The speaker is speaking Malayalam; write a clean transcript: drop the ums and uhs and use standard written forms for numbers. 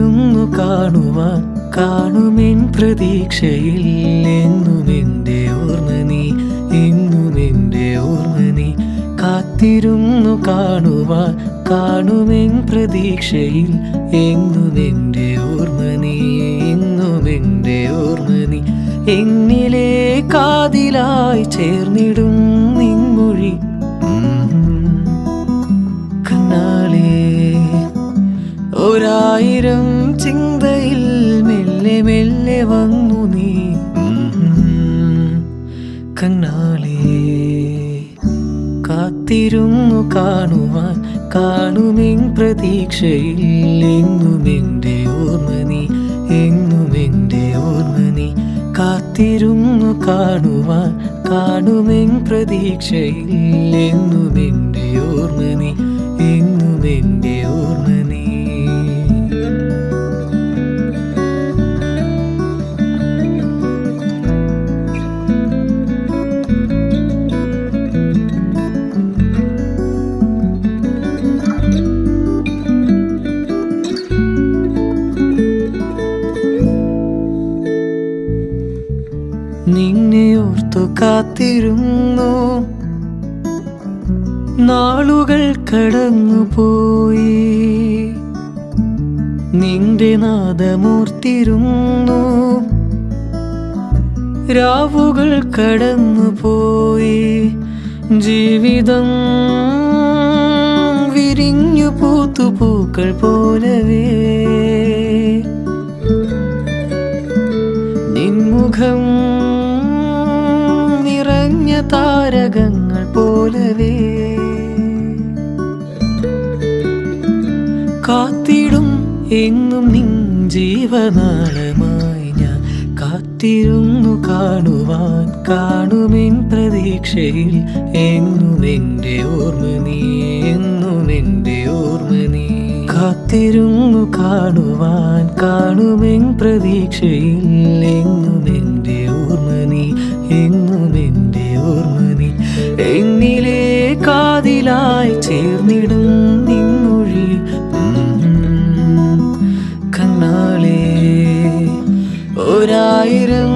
കാത്തിരുന്നു കാണുവാൻ കാണുമെൻ പ്രതീക്ഷയിൽ എന്നുമെൻ്റെ ഓർമ്മ നീ എന്നുമെൻ്റെ ഓർമ്മ നീ കാത്തിരുന്നു കാണുവാൻ കാണുമെൻ പ്രതീക്ഷയിൽ എന്നുമെൻ്റെ ഓർമ്മ നീ എന്നുമെൻ്റെ ഓർമ്മ നീ എന്നിലെ കാതിലായി ചേർന്നിടും നിൻമൊഴി കണ്ണാളേ ഒരായിരം ചിന്തയിൽ മെല്ലെ മെല്ലെ വന്നു നീ കണ്ണാളേ കാത്തിരുന്നു കാണുവാൻ കാണുമെൻ പ്രതീക്ഷയിൽ എന്നുമെൻ്റെ ഓർമ്മ നീ എന്നുമെൻ്റെ ഓർമ്മ നീ കാത്തിരുന്നു കാണുവാൻ കാണുമെൻ പ്രതീക്ഷയിൽ എന്നുമെൻ്റെ ഓർമ്മ നീ എന്നുമെൻ്റെ ഓർമ്മ നീ നിന്നെ ഓർത്തു കാത്തിരുന്നു നാളുകൾ കടന്നുപോയി നിന്റെ നാദമൂർത്തിരുന്നു രാവുകൾ കടന്നുപോയി ജീവിതം വിരിഞ്ഞു പൂത്തു പൂക്കൾ പോലവേ നിൻമുഖം നിറഞ്ഞ താരകങ്ങൾ പോലവേ കാത്തിടും എന്നും നിൻ ജീവനാളമായി ഞാൻ കാത്തിരുന്നു കാണുവാൻ കാണുമെൻ പ്രതീക്ഷയിൽ എന്നുമെൻ്റെ ഓർമ്മ നീ എന്നുമെൻ്റെ ഓർമ്മ നീ കാത്തിരുന്നു കാണുവാൻ കാണുമെൻ പ്രതീക്ഷയിൽ എന്നുമെൻ്റെ ഓർമ്മ നീ എന്നുമെൻ്റെ ഓർമ്മ നീ എന്നിലെ കാതിലായി ചേർന്നിടും നിൻമൊഴി കണ്ണാളേ ഒരായിരം